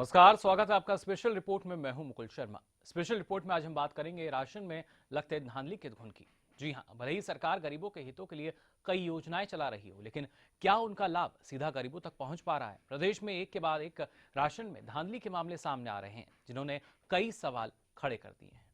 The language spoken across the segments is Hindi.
नमस्कार, स्वागत है आपका स्पेशल रिपोर्ट में। मैं हूं मुकुल शर्मा। स्पेशल रिपोर्ट में आज हम बात करेंगे राशन में लगते धांधली के धुन की। जी हां, भले ही सरकार गरीबों के हितों के लिए कई योजनाएं चला रही हो, लेकिन क्या उनका लाभ सीधा गरीबों तक पहुंच पा रहा है? प्रदेश में एक के बाद एक राशन में धांधली के मामले सामने आ रहे हैं, जिन्होंने कई सवाल खड़े कर दिए हैं।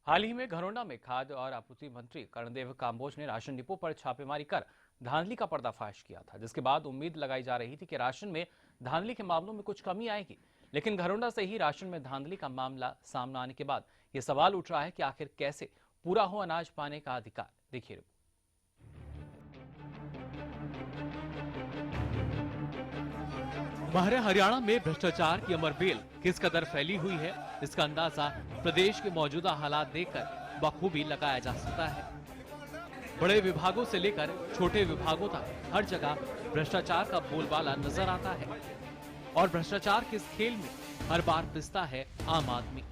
हाल ही में घरोंडा में खाद्य और आपूर्ति मंत्री कर्णदेव कांबोज ने राशन डिपो पर छापेमारी कर धांधली का पर्दाफाश किया था, जिसके बाद उम्मीद लगाई जा रही थी कि राशन में धांधली के मामलों में कुछ कमी आएगी। लेकिन घरोंडा से ही राशन में धांधली का मामला सामने आने के बाद ये सवाल उठ रहा है कि आखिर कैसे पूरा हो अनाज पाने का अधिकार। देखिए, बाहर हरियाणा में भ्रष्टाचार की अमर बेल किस कदर फैली हुई है, इसका अंदाजा प्रदेश के मौजूदा हालात देखकर बखूबी लगाया जा सकता है। बड़े विभागों से लेकर छोटे विभागों तक हर जगह भ्रष्टाचार का बोलबाला नजर आता है और भ्रष्टाचार के इस खेल में हर बार पिसता है आम आदमी।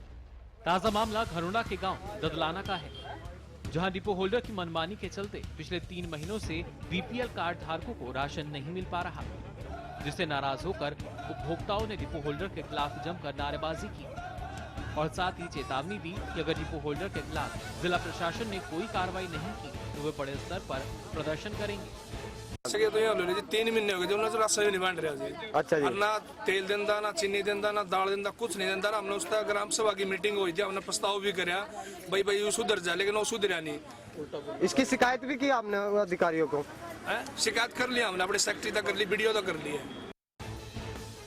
ताजा मामला घरोंडा के गांव ददलाना का है, जहां डिपो होल्डर की मनमानी के चलते पिछले 3 महीनों से बीपीएल कार्ड धारकों को राशन नहीं मिल पा रहा, जिससे नाराज होकर उपभोक्ताओं ने डिपो होल्डर के खिलाफ जमकर नारेबाजी की और साथ ही चेतावनी दी कि अगर डिपो होल्डर के खिलाफ जिला प्रशासन ने कोई कार्रवाई नहीं की तो वे बड़े स्तर पर प्रदर्शन करेंगे। तो ये 3 महीने हो गए जो उन्होंने राशन नहीं बांट रहा जी। अच्छा जी। ना तेल देंदा, ना चीनी देंदा, ना दाल देंदा, कुछ नहीं देंदा। हमने उसका ग्राम सभा की मीटिंग हुई थी, हमने प्रस्ताव भी कराया भाई वो सुधर जाए, लेकिन वो सुधरा नहीं। इसकी शिकायत भी की आपने अधिकारियों को? शिकायत कर लिया हमने, अपने सेक्रेटरी तक कर ली, वीडियो तक कर ली है।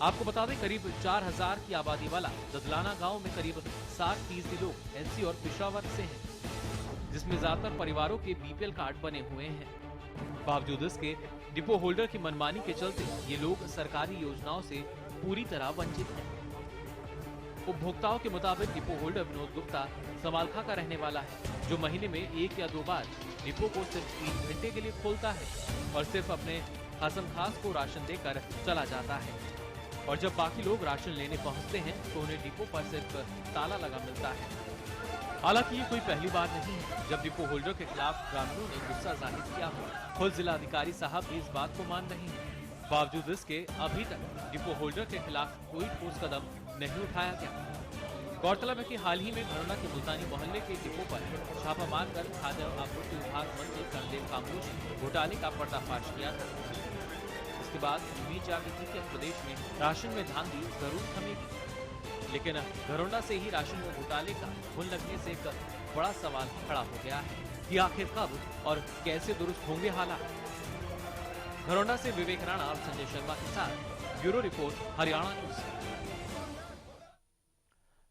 आपको बता दें, करीब 4000 की आबादी वाला ददलाना गांव में करीब 60% लोग एससी और पिछड़ा वर्ग से हैं, जिसमें ज्यादातर परिवारों के बीपीएल कार्ड बने हुए हैं। बावजूद इसके डिपो होल्डर की मनमानी के चलते ये लोग सरकारी योजनाओं से पूरी तरह वंचित हैं। उपभोक्ताओं के मुताबिक डिपो होल्डर विनोद गुप्ता समालखा का रहने वाला है, जो महीने में 1 या 2 बार डिपो को सिर्फ 3 घंटे के लिए खोलता है और सिर्फ अपने हसन खास को राशन देकर चला जाता है। और जब बाकी लोग राशन लेने पहुंचते हैं तो उन्हें डिपो पर सिर्फ ताला लगा मिलता है। हालांकि ये कोई पहली बार नहीं है जब डिपो होल्डर के खिलाफ ग्रामीणों ने गुस्सा जाहिर किया हो। खुद जिला अधिकारी साहब भी इस बात को मान रहे हैं। बावजूद इसके अभी तक डिपो होल्डर के खिलाफ कोई ठोस कदम नहीं उठाया गया। गौरतलब है कि हाल ही में घरोंडा के मुल्तानी मोहल्ले के डिपो पर छापा मारकर खाद्य आपूर्ति विभाग मंत्री कर्णदेव कांबोज ने घोटाले का पर्दाफाश किया था। इसके बाद उम्मीद जागी थी कि प्रदेश में राशन में धांधली जरूर थमेगी, लेकिन घरोंडा से ही राशन में घोटाले का घुन लगने से एक बड़ा सवाल खड़ा हो गया है कि आखिर कब और कैसे दुरुस्त होंगे हालात। घरोंडा से विवेक राणा और संजय शर्मा के साथ ब्यूरो रिपोर्ट, हरियाणा न्यूज।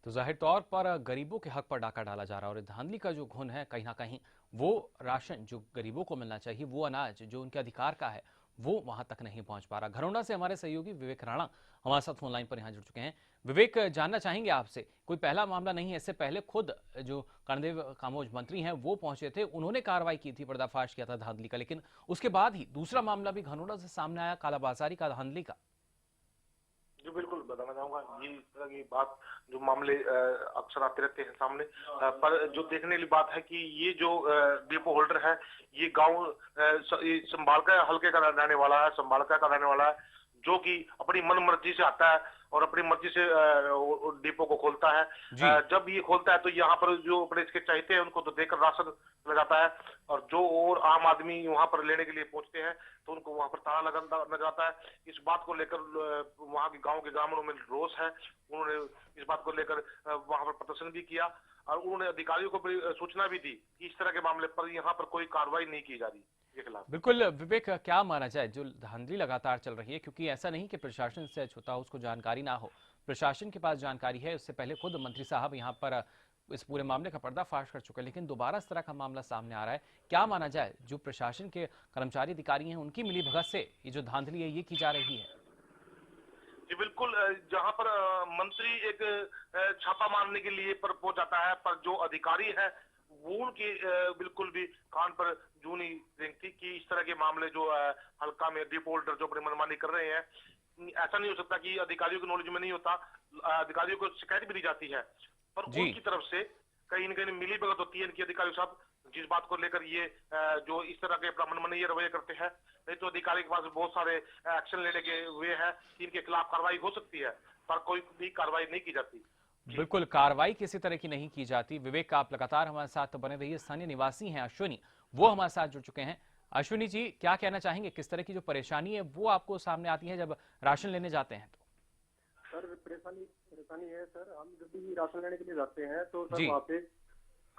तो जाहिर तौर पर गरीबों के हक पर डाका डाला जा रहा है और धांधली का जो घुन है, कहीं ना कहीं वो राशन जो गरीबों को मिलना चाहिए, वो अनाज जो उनके अधिकार का है, वो वहां तक नहीं पहुंच पा रहा। घरोंडा से हमारे सहयोगी विवेक राणा हमारे साथ फोन लाइन पर यहां जुड़ चुके हैं। विवेक, जानना चाहेंगे आपसे, कोई पहला मामला नहीं है, इससे पहले खुद जो कर्णदेव कांबोज मंत्री हैं वो पहुंचे थे, उन्होंने कार्रवाई की थी, पर्दाफाश किया था धांधली का, लेकिन उसके बाद ही दूसरा मामला भी घरोंडा से सामने आया, कालाबाजारी का, धांधली का। जी बिल्कुल बताना चाहूंगा, ये इस तरह की बात जो मामले अक्सर आते रहते हैं सामने, पर जो देखने वाली बात है कि ये जो डिपो होल्डर है ये गांव संभालका हल्के का रहने वाला है, संभालका का रहने वाला है, जो कि अपनी मन मर्जी से आता है और अपनी मर्जी से डिपो को खोलता है। जब ये खोलता है तो यहाँ पर जो अपने इसके चाहते हैं उनको तो देकर राशन लग जाता है, और जो और आम आदमी वहां पर लेने के लिए पहुंचते हैं तो उनको वहां पर ताला लग जाता है। इस बात को लेकर वहां के गांव के ग्रामीणों में रोष है, उन्होंने इस बात को लेकर वहां पर प्रदर्शन भी किया और उन्होंने अधिकारियों को भी सूचना भी दी कि इस तरह के मामले पर यहाँ पर कोई कार्रवाई नहीं की जा रही। बिल्कुल विवेक, क्या माना जाए, जो धांधली लगातार चल रही है, क्योंकि ऐसा नहीं कि प्रशासन से छुटा हो, उसको जानकारी ना हो, प्रशासन के पास जानकारी है, उससे पहले खुद मंत्री साहब यहाँ पर इस पूरे मामले का पर्दाफाश कर चुके हैं, लेकिन दोबारा इस तरह का मामला सामने आ रहा है। क्या माना जाए, जो प्रशासन के कर्मचारी अधिकारी हैं उनकी मिलीभगत से ये जो धांधली है ये की जा रही है? जी बिल्कुल, जहां पर मंत्री एक छापा मारने के लिए पर पहुंच जाता है, पर जो अधिकारी है वो उनकी बिल्कुल भी कान पर जू नहीं रेंगती कि इस तरह के मामले जो हल्का में डिपो होल्डर जो अपनी मनमानी कर रहे हैं ऐसा नहीं हो सकता कि अधिकारियों को नॉलेज में नहीं होता, अधिकारियों को शिकायत भी दी जाती है, पर जी। उनकी तरफ से कहीं न कहीं मिली भगत होती है इनकी अधिकारी साहब, जिस बात को लेकर ये जो इस तरह के मनमानी रवैये करते हैं। नहीं तो अधिकारी के पास बहुत सारे एक्शन लेने के हुए हैं, इनके खिलाफ कार्रवाई हो सकती है, पर कोई भी कार्रवाई नहीं की जाती। बिल्कुल, कार्रवाई किसी तरह की नहीं की जाती। विवेक, आप लगातार हमारे साथ बने रहिए। स्थानीय निवासी हैं अश्विनी, वो हमारे साथ जुड़ चुके हैं। अश्विनी जी, क्या कहना चाहेंगे, किस तरह की जो परेशानी है वो आपको सामने आती है जब राशन लेने जाते हैं तो? सर परेशानी है सर, हम जब भी राशन लेने के लिए जाते हैं तो सर जी। वहाँ पे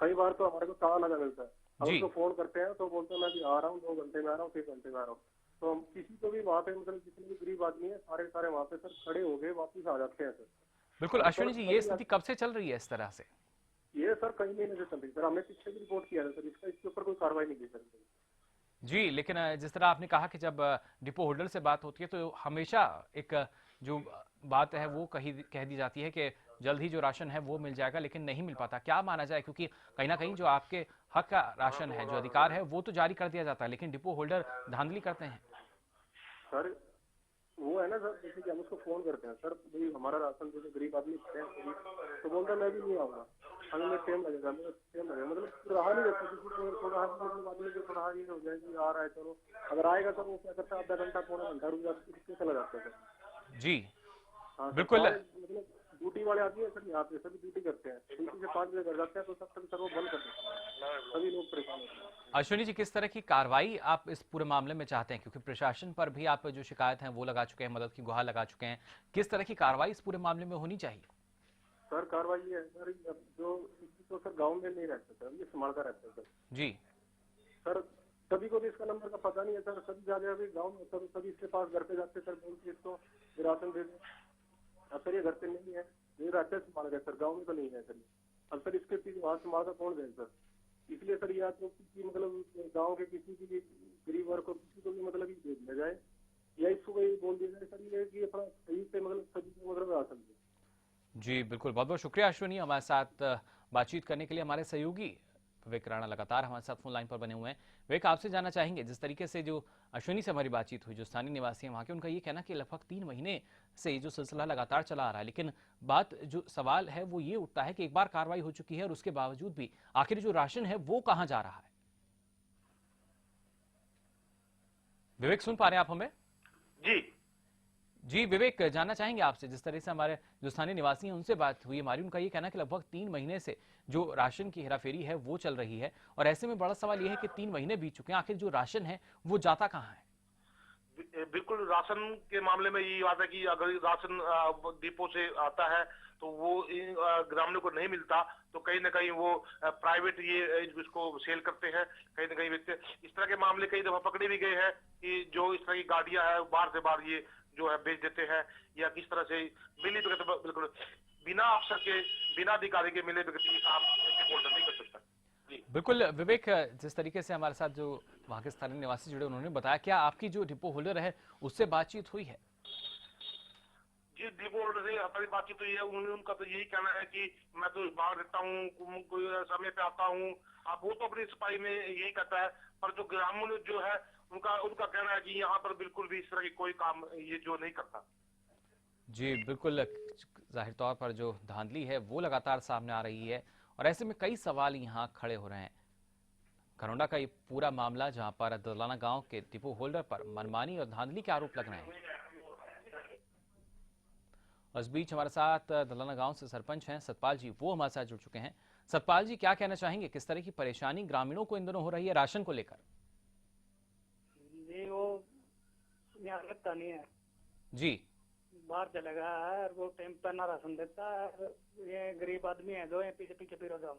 कई बार तो हमारे को ताला लगा मिलता है। हम जी। उसको फोन करते हैं तो बोलते हैं मैं भी आ रहा हूँ, 2 घंटे में आ रहा हूँ, 3 घंटे में आ रहा हूँ। तो हम किसी को भी वहाँ पे मतलब जितने भी गरीब आदमी है सारे वहाँ पे सर खड़े हो गए वापिस आ जाते हैं सर। बिल्कुल अश्विनी जी, ये स्थिति कब से चल रही है इस तरह से? ये सर कई महीने से चल रही सर, हमने पीछे भी रिपोर्ट किया था सर, इसके ऊपर कोई कार्रवाई नहीं की सर। जी, लेकिन जिस तरह आपने कहा कि जब डिपो होल्डर से बात होती है तो हमेशा एक जो बात है वो कह दी जाती है कि जल्द ही जो राशन है वो मिल जाएगा, लेकिन नहीं मिल पाता। क्या माना जाए, क्योंकि कहीं ना कहीं जो आपके हक का राशन है, जो अधिकार है, वो तो जारी कर दिया जाता है, लेकिन डिपो होल्डर धांधली करते हैं। सर वो है ना सर, जैसे कि हम उसको फोन करते हैं सर, भाई हमारा राशन जैसे गरीब आदमी है तो बोलता है मैं भी नहीं आऊंगा, हमें टाइम लगेगा, मतलब रहा नहीं रहता किसी को, थोड़ा मतलब आदमी को थोड़ा ये हो जाए कि आ रहा है चलो, अगर आएगा सर वो क्या करता है, आधा घंटा पौना घंटा रुक जाता, चला जाता है सर। जी हाँ बिल्कुल। मतलब ड्यूटी वाले आदमी है सर, यहाँ पे सभी ड्यूटी करते हैं, ड्यूटी से 5 बजे घर जाते हैं तो सब तक सर वो बंद कर देते हैं, सभी लोग परेशान होते हैं। अश्विनी जी, किस तरह की कार्रवाई आप इस पूरे मामले में चाहते हैं, क्योंकि प्रशासन पर भी आप जो शिकायत है वो लगा चुके हैं, मदद की गुहार लगा चुके हैं, किस तरह की कार्रवाई इस पूरे मामले में होनी चाहिए? सर कार्रवाई ये है सर, जो तो सर गाँव में नहीं रहते सर, ये संभाल कर रहते हैं सर। जी सर सभी को भी इसका नंबर का पता नहीं है सर, सभी जाके अभी गाँव में सर सभी इसके पास घर पे जाते सर, बोलते इसको राशन दे दें। अब सर ये घर पे नहीं है, ये रहते संभाल गए सर, गाँव में तो नहीं है सर। अब सर इसके पीछे वहाँ संभाल कर कौन जाए सर, इसलिए सर या तो किसी मतलब गाँव के किसी भी गरीब वर्ग को किसी को भी मतलब भेज दिया जाए, या इसको ये बोल दिया जाए सर ये कि अपना सही से मतलब सभी को मतलब राशन दे। जी बिल्कुल, बहुत बहुत शुक्रिया अश्विनी, हमारे साथ बातचीत करने के लिए। हमारे सहयोगी विवेक राणा लगातार हमारे साथ फोन लाइन पर बने हुए हैं। विवेक, आपसे जानना चाहेंगे, जिस तरीके से जो अश्विनी से हमारी बातचीत हुई, जो स्थानीय निवासी हैं वहाँ के, उनका ये कहना कि लगभग 3 महीने से ये जो सिलसिला लगातार चला आ रहा है, लेकिन बात जो सवाल है वो ये उठता है कि एक बार कार्रवाई हो चुकी है और उसके बावजूद भी आखिर जो राशन है वो कहाँ जा रहा है? विवेक, सुन पा रहे हैं आप हमें? जी विवेक, जानना चाहेंगे आपसे, जिस तरह से हमारे जो स्थानीय निवासी हैं उनसे बात हुई हमारी, उनका ये कहना है कि लगभग 3 महीने से जो राशन की हेराफेरी है वो चल रही है, और ऐसे में बड़ा सवाल ये है कि 3 महीने बीत चुके हैं, आखिर जो राशन है वो जाता कहाँ है? बिल्कुल, राशन के मामले में ये बात है कि अगर राशन डिपो से आता है तो वो ग्रामीणों को नहीं मिलता, तो कहीं ना कहीं वो प्राइवेट ये इसको सेल करते हैं, कहीं ना कहीं बेचते हैं। इस तरह के मामले कई दफा पकड़े भी गए हैं कि जो इस तरह की गाड़ियां है बाहर से बाहर ये जो है बेच देते हैं, या किस तरह से मिली भगत, बिल्कुल बिना अफसर के बिना अधिकारी के मिले भगत काम नहीं कर सकता। बिल्कुल विवेक, जिस तरीके से हमारे साथ जो वहाँ के स्थानीय निवासी जुड़े उन्होंने बताया, क्या आपकी जो डिपो होल्डर है उससे बातचीत हुई है? जी, डिपो होल्डर से हमारी बातचीत हुई है, उनका तो यही कहना है कि मैं तो बाहर रहता हूँ, कोई समय पे आता हूँ, अब वो तो अपनी सफाई में यही कहता है, पर जो ग्रामीण जो है उनका कहना है कि यहाँ पर बिल्कुल भी इस तरह की कोई काम ये जो नहीं करता। जी बिल्कुल, जाहिर तौर पर जो धांधली है वो लगातार सामने आ रही है, और ऐसे में कई सवाल यहाँ खड़े हो रहे हैं। घरौंडा का ये पूरा मामला, जहां पर ददलाना गांव के डिपो होल्डर पर मनमानी और धांधली के आरोप लग रहे हैं। और इस बीच हमारे साथ ददलाना गांव से सरपंच हैं सतपाल जी, वो हमारे साथ जुड़ चुके हैं। सतपाल जी, क्या कहना चाहेंगे, किस तरह की परेशानी ग्रामीणों को इन दिनों हो रही है राशन को लेकर? जी, वो यहाँ लगता नहीं है जी, बाहर चला गया है, और वो टाइम पर ना राशन देता है, ये गरीब आदमी है जो पीछे पीछे फिर जाओ।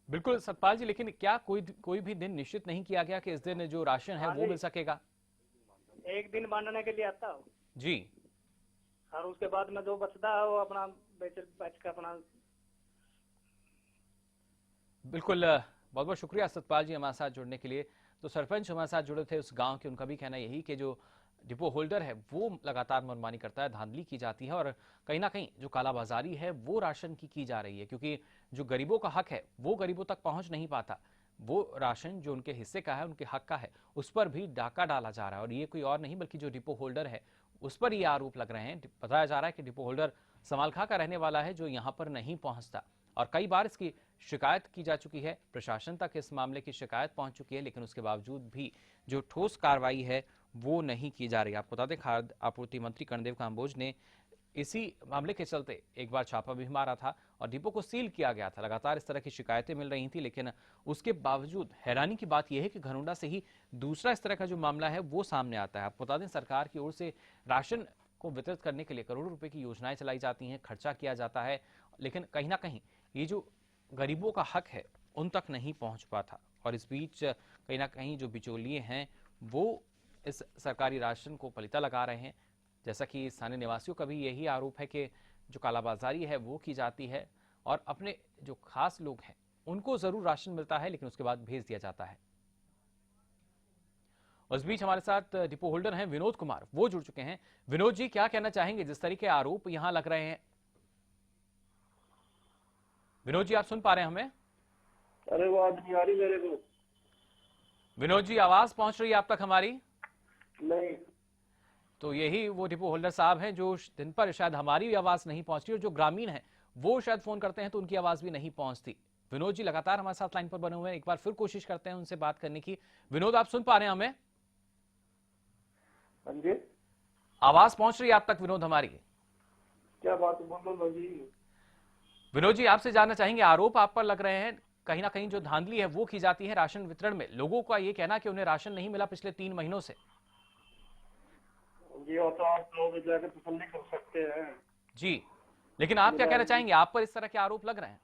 बिल्कुल सतपाल जी, लेकिन क्या कोई भी दिन निश्चित नहीं किया गया कि इस दिन जो राशन है वो मिल सकेगा? एक दिन बांटने के लिए आता हूँ जी, और उसके बाद में जो बचता है वो अपना बेच के अपना। बिल्कुल, बहुत बहुत शुक्रिया सतपाल जी हमारे साथ जुड़ने के लिए। तो सरपंच हमारे साथ जुड़े थे उस गांव के, उनका भी कहना यही कि जो डिपो होल्डर है वो लगातार मनमानी करता है, धांधली की जाती है, और कहीं ना कहीं जो कालाबाजारी है वो राशन की जा रही है, क्योंकि जो गरीबों का हक है वो गरीबों तक पहुंच नहीं पाता। वो राशन जो उनके हिस्से का है, उनके हक का है, उस पर भी डाका डाला जा रहा है, और ये कोई और नहीं बल्कि जो डिपो होल्डर है उस पर ये आरोप लग रहे हैं। बताया जा रहा है कि डिपो होल्डर समालखा का रहने वाला है जो यहाँ पर नहीं पहुंचता और कई बार इसकी शिकायत की जा चुकी है, प्रशासन तक इस मामले की शिकायत पहुंच चुकी है, लेकिन उसके बावजूद भी जो ठोस कार्रवाई है वो नहीं की जा रही। आपको बता दें, खाद्य आपूर्ति मंत्री कर्णदेव काम्बोज ने इसी मामले के चलते एक बार छापा भी मारा था और डिपो को सील किया गया था। लगातार इस तरह की शिकायतें मिल रही थी, लेकिन उसके बावजूद हैरानी की बात यह है कि घरौंडा से ही दूसरा इस तरह का जो मामला है वो सामने आता है। आपको बता दें, सरकार की ओर से राशन को वितरित करने के लिए करोड़ों रुपए की योजनाएं चलाई जाती हैं, खर्चा किया जाता है, लेकिन कहीं ना कहीं ये जो गरीबों का हक है उन तक नहीं पहुंच पाता। और इस बीच कहीं ना कहीं जो बिचौलिए हैं वो इस सरकारी राशन को पलीता लगा रहे हैं। जैसा कि स्थानीय निवासियों का भी यही आरोप है कि जो कालाबाजारी है वो की जाती है और अपने जो खास लोग हैं उनको जरूर राशन मिलता है, लेकिन उसके बाद भेज दिया जाता है। उस बीच हमारे साथ डिपो होल्डर हैं विनोद कुमार, वो जुड़ चुके हैं। विनोद जी, क्या कहना चाहेंगे जिस तरीके आरोप यहां लग रहे हैं? विनोद जी, आप सुन पा रहे हैं हमें? अरे वो आज नहीं आ रही मेरे को। विनोद जी, आवाज पहुंच रही है आप तक हमारी? नहीं। तो यही वो डिपो होल्डर साहब हैं जो दिन पर शायद हमारी भी आवाज नहीं पहुंचती और जो ग्रामीण हैं वो शायद फोन करते हैं तो उनकी आवाज भी नहीं पहुंचती। विनोद जी लगातार हमारे साथ लाइन पर बने हुए हैं, एक बार फिर कोशिश करते हैं उनसे बात करने की। विनोद, आप सुन पा रहे हैं हमें? हाँ जी, आवाज पहुंच रही है आप तक विनोद हमारी? क्या बात बोलो जी। विनोद जी, आपसे जानना चाहेंगे, आरोप आप पर लग रहे हैं कहीं ना कहीं जो धांधली है वो की जाती है राशन वितरण में। लोगों का ये कहना कि उन्हें राशन नहीं मिला पिछले 3 महीनों से। जी, वो तो आप लोग जाकर तसल्ली कर सकते हैं जी, लेकिन आप क्या कहना चाहेंगे, आप पर इस तरह के आरोप लग रहे हैं?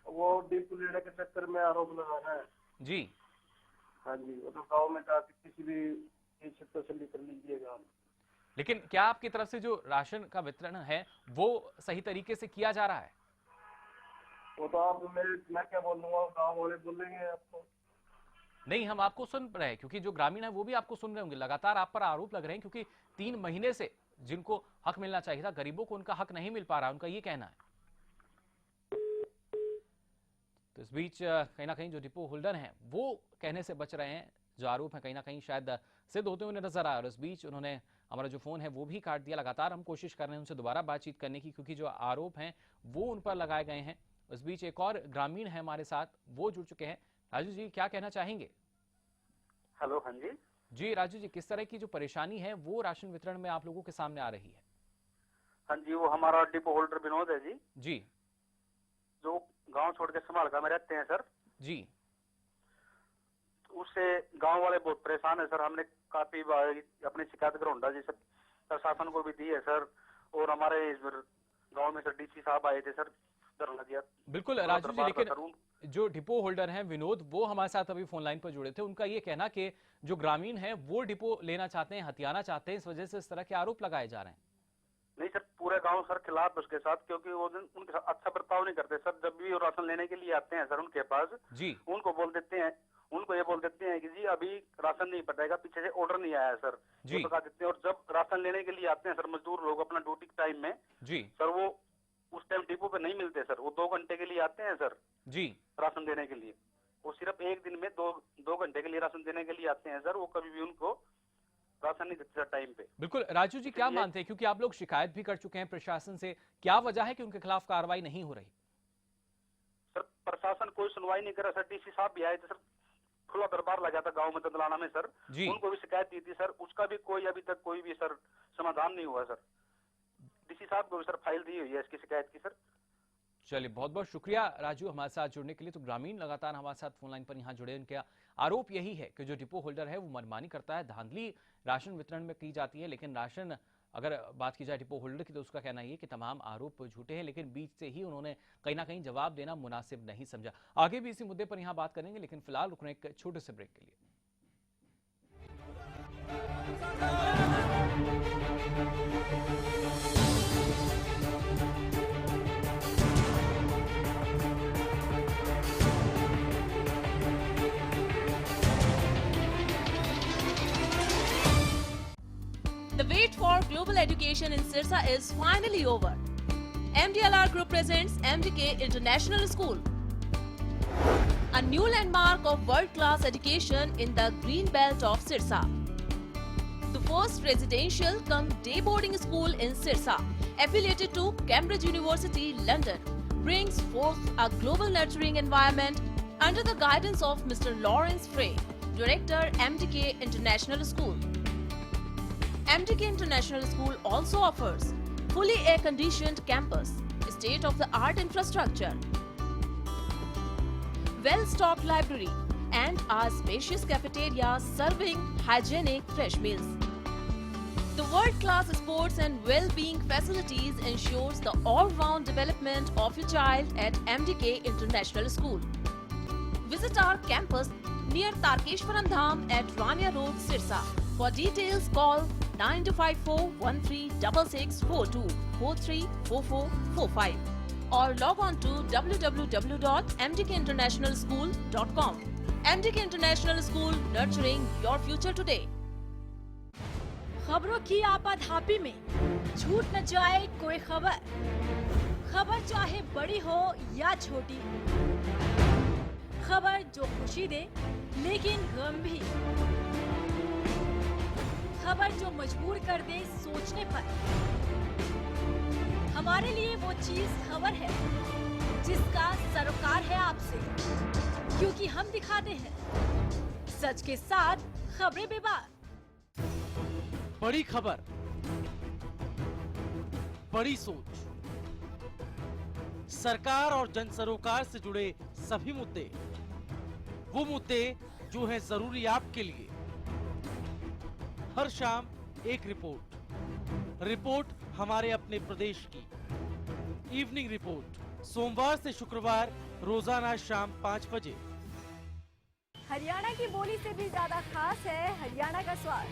वो डिपो लेने के चक्कर में आरोप लगा है जी। हाँ जी, वो तो गाँव में जाकर किसी भी चीज से तसल्ली कर लीजिएगा। लेकिन क्या आपकी तरफ से जो राशन का वितरण है वो सही तरीके से किया जा रहा है? वो तो आप मैं क्या बोलूँगा, गाँव वाले बोलेंगे आपको। नहीं, हम आपको सुन रहे हैं क्योंकि जो ग्रामीण है वो भी आपको सुन रहे होंगे। लगातार आप पर आरोप लग रहे हैं क्योंकि 3 महीने से जिनको हक मिलना चाहिए था, गरीबों को उनका हक नहीं मिल पा रहा, उनका ये कहना है। तो इस बीच कहीं ना कहीं जो डिपो होल्डर हैं वो कहने से बच रहे हैं। जो आरोप है कहीं ना कहीं शायद सिद्ध होते हुए नजर आए और इस बीच उन्होंने हमारा जो फोन है वो भी काट दिया। लगातार हम कोशिश कर रहे हैं उनसे दोबारा बातचीत करने की क्योंकि जो आरोप हैं वो उन पर लगाए गए हैं। उस बीच एक और ग्रामीण है हमारे साथ, वो जुड़ चुके हैं। राजू जी, क्या कहना चाहेंगे? हेलो, हाँ जी। जी राजू जी, किस तरह की जो परेशानी है वो राशन वितरण में आप लोगों के सामने आ रही है? हाँ जी, वो हमारा डिपो होल्डर विनोद है जी, जी, जो गांव छोड़ के समालखा में रहते हैं सर जी। उससे गांव वाले बहुत परेशान है सर। हमने काफी बार अपनी शिकायत घरौंडा जी सर प्रशासन को भी दी है सर, और हमारे गांव में सर डीसी साहब आए थे सर, धरना दिया। बिल्कुल राजू जी, लेकिन जो डिपो होल्डर हैं विनोद, वो हमारे साथ अभी फोन लाइन पर जुड़े थे। उनका ये कहना कि जो ग्रामीण है वो डिपो लेना चाहते हैं, हथियाना चाहते हैं, इस वजह से इस तरह के आरोप लगाए जा रहे हैं। नहीं सर, पूरे गांव सर खिलाफ उसके साथ, क्योंकि वो उनके साथ अच्छा बर्ताव नहीं करते सर। जब भी वो राशन लेने के लिए आते हैं सर उनके पास जी, उनको ये बोल देते हैं कि जी अभी राशन नहीं पड़ेगा, पीछे से ऑर्डर नहीं आया है सर जी, बता देते हैं। और जब राशन लेने के लिए आते हैं सर मजदूर लोग अपना ड्यूटी टाइम में जी सर, वो उस टाइम डिपो पे नहीं मिलते सर। वो 2 घंटे के लिए आते हैं सर जी, राशन देने के लिए। वो सिर्फ एक दिन में 2 घंटे के लिए राशन देने के लिए आते हैं सर। वो कभी भी उनको राशन नहीं देते सर टाइम पे। बिल्कुल राजू जी, क्या मानते हैं, क्योंकि आप लोग शिकायत भी कर चुके हैं प्रशासन से, क्या वजह है कि उनके खिलाफ कार्रवाई नहीं हो रही? सर प्रशासन कोई सुनवाई नहीं कर रहा सर। डीसी साहब भी आए थे सर, खुला दरबार लगा था गांव में ददलाना में सर, उनको भी शिकायत दी थी सर, उसका भी कोई अभी तक कोई भी सर समाधान नहीं हुआ सर। डीसी साहब को भी सर फाइल दी हुई है इसकी शिकायत की सर। चलिए, बहुत बहुत शुक्रिया राजू हमारे साथ जुड़ने के लिए। तो ग्रामीण लगातार हमारे साथ फोन लाइन पर यहाँ जुड़े, उनका आरोप यही है कि जो डिपो होल्डर है वो मनमानी करता है, धांधली राशन वितरण में की जाती है। लेकिन राशन अगर बात की जाए डिपो होल्डर की तो उसका कहना ये कि तमाम आरोप झूठे हैं, लेकिन बीच से ही उन्होंने कहीं ना कहीं जवाब देना मुनासिब नहीं समझा। आगे भी इसी मुद्दे पर यहाँ बात करेंगे, लेकिन फिलहाल रुकने एक छोटे से ब्रेक के लिए। The wait for global education in Sirsa is finally over. MDLR Group presents MDK International School, a new landmark of world-class education in the green belt of Sirsa. The first residential cum day boarding school in Sirsa, affiliated to Cambridge University, London, brings forth a global nurturing environment under the guidance of Mr. Lawrence Frey, Director, MDK International School. MDK International School also offers fully air-conditioned campus, state-of-the-art infrastructure, well-stocked library, and a spacious cafeteria serving hygienic fresh meals. The world-class sports and well-being facilities ensures the all-round development of your child at MDK International School. Visit our campus near Tarkeshwaram Dham at Rania Road, Sirsa. For details, call 9254136642 434445 or log on to www.mdkinternationalschool.com. MDK International School, nurturing your future today. खबरों की आपाधापी में छूट न जाए कोई खबर, खबर चाहे बड़ी हो या छोटी, खबर जो खुशी दे लेकिन गम भी, खबर जो मजबूर कर दे सोचने पर। हमारे लिए वो चीज खबर है जिसका सरोकार है आपसे, क्योंकि हम दिखाते हैं सच के साथ खबरें बेबाक। बड़ी खबर, बड़ी सोच, सरकार और जन सरोकार से जुड़े सभी मुद्दे, वो मुद्दे जो हैं जरूरी आपके लिए। हर शाम एक रिपोर्ट हमारे अपने प्रदेश की। इवनिंग रिपोर्ट सोमवार से शुक्रवार रोजाना शाम 5 बजे। हरियाणा की बोली से भी ज्यादा खास है हरियाणा का स्वाद।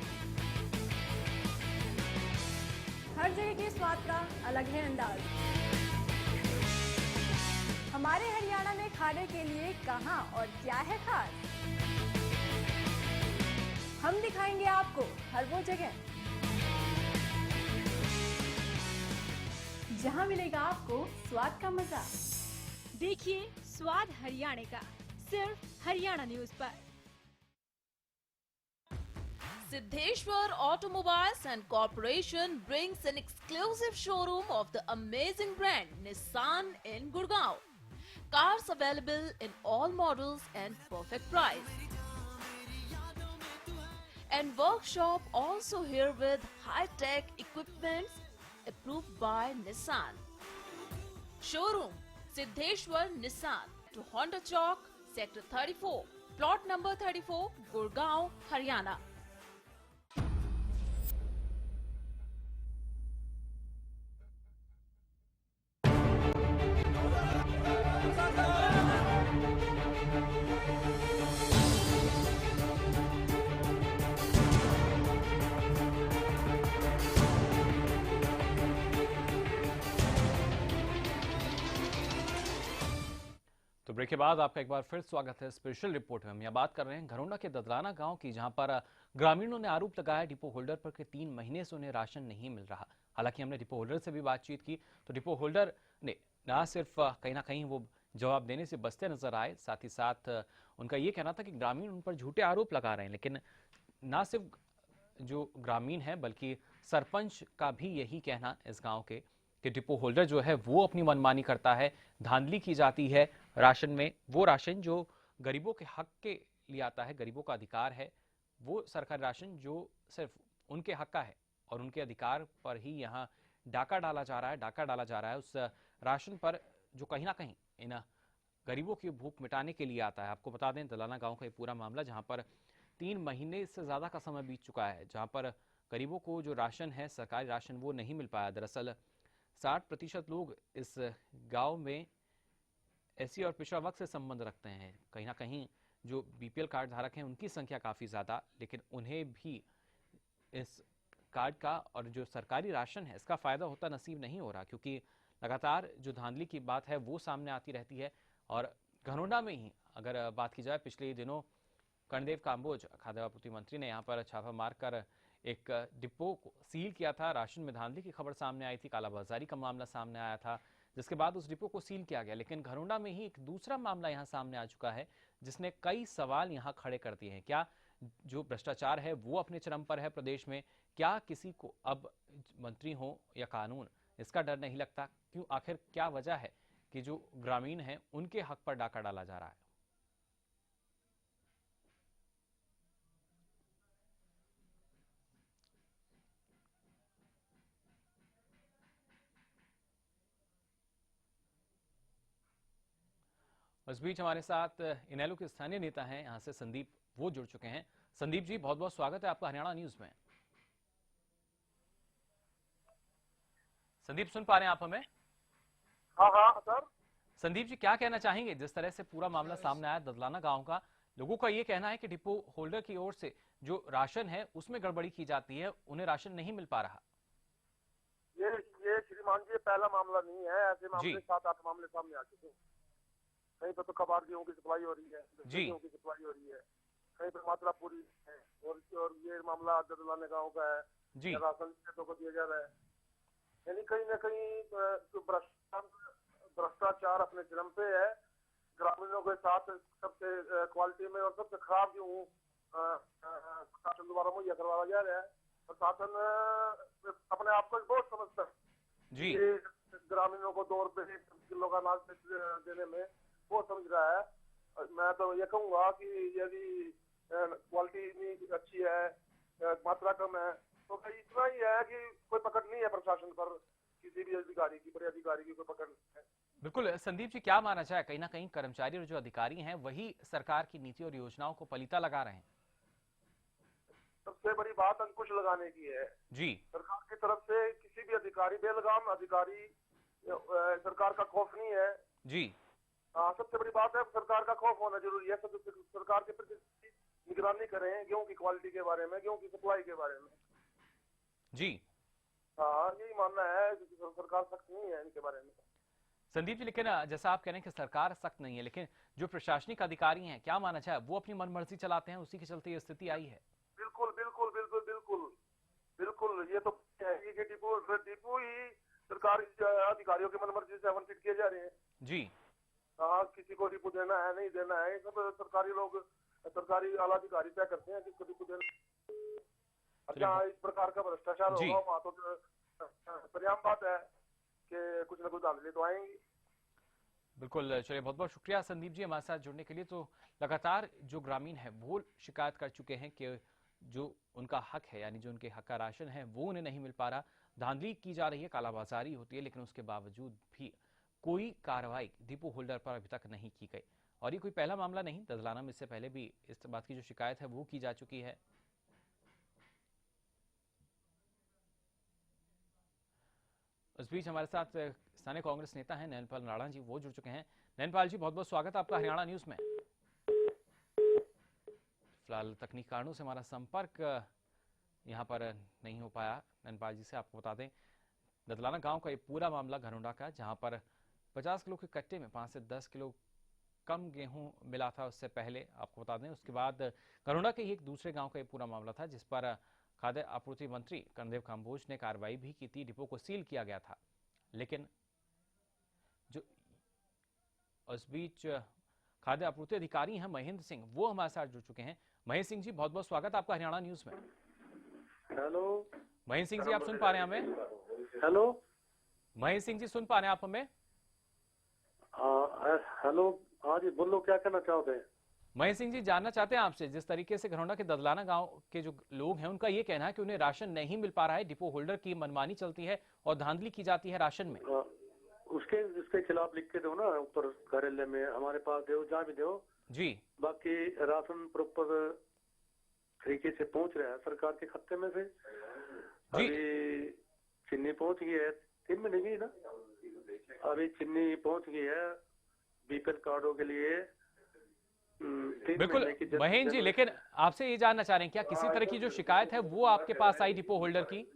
हर जगह के स्वाद का अलग है अंदाज। हमारे हरियाणा में खाने के लिए कहां और क्या है खास, हम दिखाएंगे आपको हर वो जगह जहां मिलेगा आपको स्वाद का मजा। देखिए स्वाद हरियाणा का सिर्फ हरियाणा न्यूज पर। Siddheshwar Automobiles and Corporation brings an exclusive showroom of the amazing brand Nissan in Gurgaon. Cars available in all models and perfect price. And workshop also here with high-tech equipments approved by Nissan. Showroom Siddheshwar Nissan to Honda Chowk, Sector 34, plot number 34, Gurgaon, Haryana. तो ब्रेक के बाद आपका एक बार फिर स्वागत है स्पेशल रिपोर्ट में। हम यहाँ बात कर रहे हैं घरौंडा के ददलाना गांव की, जहां पर ग्रामीणों ने आरोप लगाया डिपो होल्डर पर कि 3 महीने से उन्हें राशन नहीं मिल रहा। हालांकि हमने डिपो होल्डर से भी बातचीत की तो डिपो होल्डर ने ना सिर्फ कहीं ना कहीं वो जवाब देने से बचते नजर आए, साथ ही साथ उनका ये कहना था कि ग्रामीण उन पर झूठे आरोप लगा रहे हैं। लेकिन ना सिर्फ जो ग्रामीण है बल्कि सरपंच का भी यही कहना इस गाँव के कि डिपो होल्डर जो है वो अपनी मनमानी करता है, धांधली की जाती है राशन में। वो राशन जो गरीबों के हक के लिए आता है, गरीबों का अधिकार है, वो सरकारी राशन जो सिर्फ उनके हक का है और उनके अधिकार पर ही यहाँ डाका डाला जा रहा है उस राशन पर जो कहीं ना कहीं इन गरीबों की भूख मिटाने के लिए आता है। आपको बता दें दलाना गांव का ये पूरा मामला, जहां पर 3 महीने से ज्यादा का समय बीत चुका है, जहां पर गरीबों को जो राशन है, सरकारी राशन, वो नहीं मिल पाया। दरअसल 60% लोग इस गांव में एससी और पिछड़ा वर्ग से संबंध रखते हैं। कहीं ना कहीं जो बीपीएल कार्ड धारक हैं उनकी संख्या काफ़ी ज़्यादा, लेकिन उन्हें भी इस कार्ड का और जो सरकारी राशन है इसका फ़ायदा होता नसीब नहीं हो रहा, क्योंकि लगातार जो धांधली की बात है वो सामने आती रहती है। और घरौंडा में ही अगर बात की जाए, पिछले दिनों कर्णदेव काम्बोज खाद्य आपूर्ति मंत्री ने यहाँ पर छापा मारकर एक डिपो को सील किया था। राशन में धांधली की खबर सामने आई थी, कालाबाजारी का मामला सामने आया था, जिसके बाद उस डिपो को सील किया गया। लेकिन घरौंडा में ही एक दूसरा मामला यहाँ सामने आ चुका है जिसने कई सवाल यहाँ खड़े कर दिए हैं। क्या जो भ्रष्टाचार है वो अपने चरम पर है प्रदेश में। क्या किसी को अब मंत्री हो या कानून, इसका डर नहीं लगता? क्यों, आखिर क्या वजह है कि जो ग्रामीण हैं उनके हक पर डाका डाला जा रहा है? इस बीच हमारे साथ इनेलो के स्थानीय नेता हैं यहां से संदीप, वो जुड़ चुके हैं। संदीप जी, बहुत बहुत स्वागत है आपका हरियाणा न्यूज में। संदीप, सुन पा रहे हैं आप हमें? हाँ सर। संदीप जी, क्या कहना चाहेंगे? जिस तरह से पूरा मामला सामने आया ददलाना गांव का, लोगों का ये कहना है कि डिपो होल्डर की ओर से जो राशन है उसमें गड़बड़ी की जाती है, उन्हें राशन नहीं मिल पा रहा। ये श्रीमान जी पहला मामला नहीं है, ऐसे मामले 7-8 मामले सामने आ चुके हैं। कहीं पर तो कबाड़ गेहूं की सप्लाई हो रही है, गेहूं की सप्लाई हो रही है, कहीं पर मात्रा पूरी है, और ये मामला ददलाने गांव का है, राशन को दिया जा रहा है। यानी कहीं ना कहीं जो भ्रष्टाचार अपने चरम पे है। ग्रामीणों के साथ सबसे क्वालिटी में और सबसे खराब गेहूं प्रशासन द्वारा मुहैया करवाया जा रहा है। प्रशासन अपने आप को बहुत समझता है जी, ग्रामीणों को 2 रुपए किलो का अनाज देने में वो समझ रहा है। मैं तो ये कहूँगा कि यदि क्वालिटी इतनी अच्छी है, मात्रा कम है, तो भाई इतना ही है कि कोई पकड़ नहीं है प्रशासन पर, किसी भी अधिकारी की, बड़े अधिकारी की कोई पकड़ नहीं है। बिल्कुल। संदीप जी, क्या माना जाए, कहीं ना कहीं कर्मचारी और जो अधिकारी हैं वही सरकार की नीति और योजनाओं को पलीता लगा रहे हैं? सबसे बड़ी बात अंकुश लगाने की है जी। सरकार की तरफ से किसी भी अधिकारी, बेलगाम अधिकारी, सरकार का खौफ नहीं है जी। सबसे बड़ी बात है, सरकार का खौफ होना जरूरी है। सरकार के प्रति निगरानी करें गेहूं की क्वालिटी के बारे में, गेहूं की सप्लाई के बारे में जी। यही मानना है, सरकार सख्त नहीं है इनके बारे में। संदीप जी, लेकिन जैसा आप कह रहे हैं कि सरकार सख्त नहीं है, लेकिन जो प्रशासनिक अधिकारी हैं, क्या माना जाए, वो अपनी मनमर्जी चलाते हैं, उसी के चलते ये स्थिति आई है। बिल्कुल बिल्कुल बिल्कुल बिल्कुल बिल्कुल, ये तो डिपो ही सरकार अधिकारियों की मनमर्जी से आवंटित किए जा रहे हैं जी। किसी को डिपो देना है, नहीं देना है, सब सरकारी लोग, सरकारी आला अधिकारी तय करते हैं किसको डिपो देना। जहाँ इस प्रकार का भ्रष्टाचार होगा वहाँ तो पर्याप्त बात है कि कुछ न कुछ धांधली तो आएंगी। बिल्कुल। चलिए, बहुत बहुत शुक्रिया संदीप जी हमारे साथ जुड़ने के लिए। तो लगातार जो ग्रामीण है वो शिकायत कर चुके हैं कि जो उनका हक है, यानी जो उनके हक का राशन है वो उन्हें नहीं मिल पा रहा, धांधली की जा रही है, कालाबाजारी होती है, लेकिन उसके बावजूद भी कोई कार्रवाई डिपो होल्डर पर अभी तक नहीं की गई। और ये कोई पहला मामला नहीं, ददलाना में इससे पहले भी इस बात की जो शिकायत है वो की जा चुकी है। इस बीच हमारे साथ स्थानीय कांग्रेस नेता हैं नैनपाल राणा जी, वो जुड़ चुके हैं। नैनपाल जी, बहुत बहुत स्वागत है आपका हरियाणा न्यूज में। फिलहाल तकनीकी कारणों से हमारा संपर्क यहाँ पर नहीं हो पाया नैनपाल जी से। आपको बता दें, ददलाना गांव का ये पूरा मामला घरोंडा का, जहां पर 50 किलो के कट्टे में 5 से 10 किलो कम गेहूं मिला था उससे पहले, आपको बता दें। उसके बाद घरोंडा के ही एक दूसरे गांव का ये पूरा मामला था, जिस पर खाद्य आपूर्ति मंत्री कर्णदेव काम्बोज ने कार्रवाई भी की थी, डिपो को सील किया गया था। लेकिन जो उस बीच खाद्य आपूर्ति अधिकारी हैं महेंद्र सिंह, वो हमारे साथ जुड़ चुके हैं। महेंद्र सिंह जी, बहुत बहुत स्वागत है आपका हरियाणा न्यूज में। हेलो महेंद्र सिंह जी, आप सुन पा रहे हैं हमें? हेलो महेंद्र सिंह जी, सुन पा रहे हैं आप हमें? हेलो, हाँ जी बोलो, क्या कहना चाहते हैं? महेंद्र सिंह जी, जानना चाहते हैं आपसे, जिस तरीके से घरोंडा के ददलाना गांव के जो लोग हैं उनका ये कहना है कि उन्हें राशन नहीं मिल पा रहा है, डिपो होल्डर की मनमानी चलती है और धांधली की जाती है राशन में। उसके खिलाफ लिख के दो ना, ऊपर कार्यालय में हमारे पास दो, जहाँ भी दो जी। बाकी राशन प्रॉपर तरीके से पहुंच रहा है सरकार के खाते में से। अभी चीनी पहुंच गई है, 3 महीने की ना, अभी चीनी पहुंच गई है बीपीएल कार्डों के लिए। बिल्कुल महेंद्र जी, लेकिन आपसे ये जानना चाह रहे हैं, क्या किसी तरह की जो शिकायत है वो आपके पास आई डिपो होल्डर की?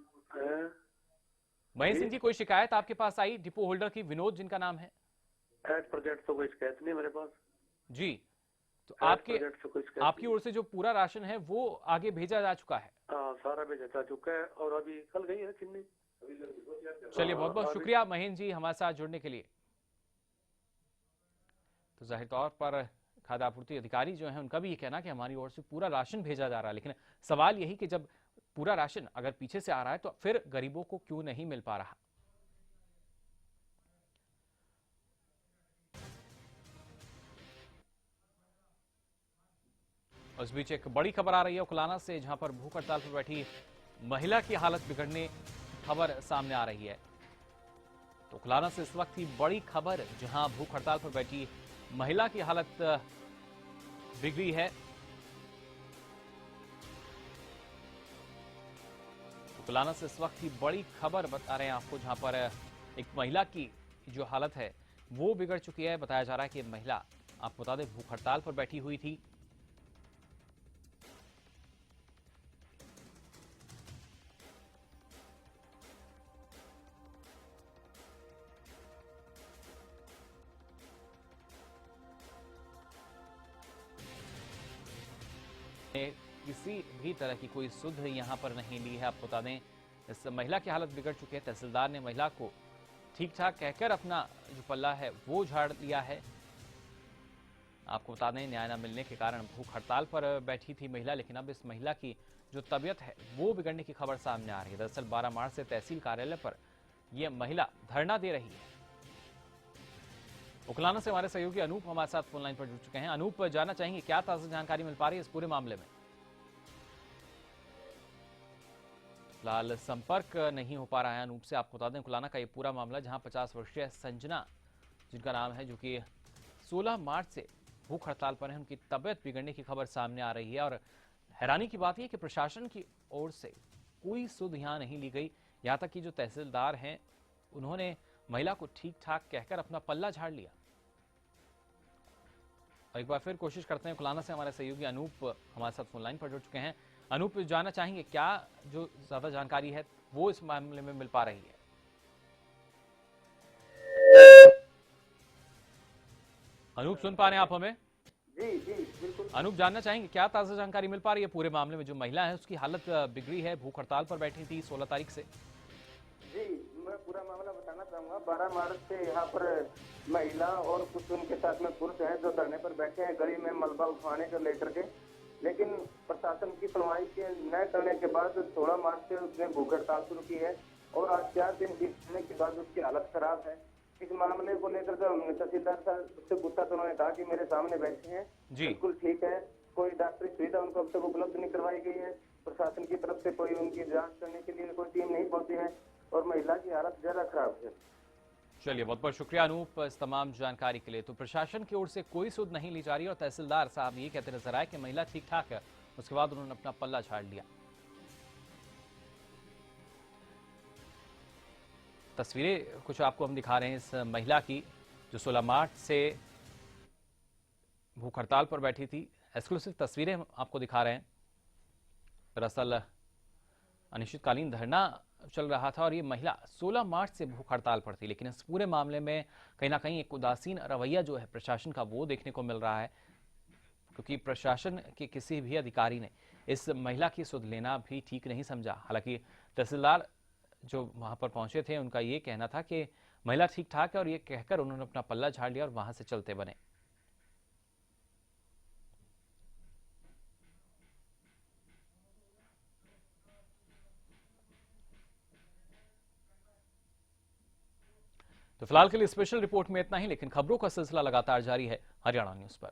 महेंद्र सिंह जी, कोई शिकायत आपके पास आई डिपो होल्डर की, विनोद जिनका नाम है? एट प्रोजेक्ट तो कोई शिकायत नहीं मेरे पास जी। तो आपकी ओर से जो पूरा राशन है वो आगे भेजा जा चुका है? हाँ, सारा भेजा जा चुका है और अभी कल गई है चीनी। चलिए, बहुत बहुत शुक्रिया महेंद्र जी हमारे साथ जुड़ने के लिए। तो जाहिर तौर पर खाद्य आपूर्ति अधिकारी जो है उनका भी ये कहना कि हमारी ओर से पूरा राशन भेजा जा रहा है, लेकिन सवाल यही कि जब पूरा राशन अगर पीछे से आ रहा है तो फिर गरीबों को क्यों नहीं मिल पा रहा। उस बीच एक बड़ी खबर आ रही है उकलाना से, जहां पर भूख हड़ताल पर बैठी महिला की हालत बिगड़ने की खबर सामने आ रही है। तो उकलाना से इस वक्त की बड़ी खबर, जहां भूख हड़ताल पर बैठी महिला की हालत बिगड़ी है। उकलाना से इस वक्त की बड़ी खबर बता रहे हैं आपको, जहां पर एक महिला की जो हालत है वो बिगड़ चुकी है। बताया जा रहा है कि महिला, आपको बता दें, भूख हड़ताल पर बैठी हुई थी। किसी भी तरह की कोई सुध यहां पर नहीं ली है। आपको बता दें, इस महिला की हालत बिगड़ चुकी है। तहसीलदार ने महिला को ठीक ठाक कहकर अपना जो पल्ला है वो झाड़ लिया है। आपको बता दें, न्याय न मिलने के कारण भूख हड़ताल पर बैठी थी महिला, लेकिन अब इस महिला की जो तबीयत है वो बिगड़ने की खबर सामने आ रही है। दरअसल 12 मार्च से तहसील कार्यालय पर यह महिला धरना दे रही है। उकलाना से हमारे सहयोगी अनूप हमारे साथ फोन लाइन पर जुड़ चुके हैं। अनूप, जानना चाहेंगे क्या ताजा जानकारी मिल पा रही है इस पूरे मामले में? फिलहाल संपर्क नहीं हो पा रहा है अनूप से। आपको बता दें, उकलाना का ये पूरा मामला, जहां 50 वर्षीय संजना जिनका नाम है, जो कि 16 मार्च से भूख हड़ताल पर है, उनकी तबीयत बिगड़ने की खबर सामने आ रही है। और हैरानी की बात यह कि प्रशासन की ओर से कोई सुध यहां नहीं ली गई। यहां तक कि जो तहसीलदार हैं उन्होंने महिला को ठीक ठाक कहकर अपना पल्ला झाड़ लिया। एक बार फिर कोशिश करते हैं, उकलाना से हमारे सहयोगी अनूप हमारे साथ फोन लाइन पर जुड़ चुके हैं। अनूप, जानना चाहेंगे क्या जो ज्यादा जानकारी है वो इस मामले में मिल पा रही है? अनूप, सुन पा रहे हैं आप हमें? जी जी बिल्कुल। अनूप, जानना चाहेंगे क्या ताजा जानकारी मिल पा रही है पूरे मामले में? जो महिला है उसकी हालत बिगड़ी है, भूख हड़ताल पर बैठी थी 16 तारीख से। जी, मैं पूरा मामला बताना चाहूंगा। 12 मार्च से यहाँ पर महिला और कुछ उनके साथ में पुरुष हैं जो धरने पर बैठे हैं गली में मलबा उठाने को लेकर के, लेकिन प्रशासन की सुनवाई के न करने के बाद 16 मार्च से उसने भूख हड़ताल शुरू की है और आज 4 दिन बीतने के बाद उसकी हालत खराब है। इस मामले को लेकर जब हमने तहसीलदार साहब से पूछा तो उन्होंने कहा कि मेरे सामने बैठे हैं, बिल्कुल ठीक है, कोई डॉक्टरी सुविधा उनको अब तक उपलब्ध नहीं करवाई गई है। प्रशासन की तरफ से कोई उनकी जांच करने के लिए कोई टीम नहीं पहुंची है और महिला की हालत ज्यादा खराब है। चलिए, बहुत बहुत शुक्रिया अनूप इस तमाम जानकारी के लिए। तो प्रशासन की ओर से कोई सुध नहीं ली जा रही और तहसीलदार साहब ये कहते नजर आए कि महिला ठीक ठाक है, उसके बाद उन्होंने अपना पल्ला झाड़ लिया। तस्वीरें कुछ आपको हम दिखा रहे हैं इस महिला की, जो 16 मार्च से भूख हड़ताल पर बैठी थी। एक्सक्लूसिव तस्वीरें हम आपको दिखा रहे हैं। दरअसल अनिश्चितकालीन धरना चल रहा था और ये महिला 16 मार्च से भूख हड़ताल पर थी, लेकिन इस पूरे मामले में कहीं ना कहीं एक उदासीन रवैया जो है प्रशासन का वो देखने को मिल रहा है, क्योंकि प्रशासन के किसी भी अधिकारी ने इस महिला की सुध लेना भी ठीक नहीं समझा। हालांकि तहसीलदार जो वहां पर पहुंचे थे उनका ये कहना था कि महिला ठीक ठाक है और ये कहकर उन्होंने अपना पल्ला झाड़ लिया और वहां से चलते बने। तो फिलहाल के लिए स्पेशल रिपोर्ट में इतना ही, लेकिन खबरों का सिलसिला लगातार जारी है हरियाणा न्यूज पर।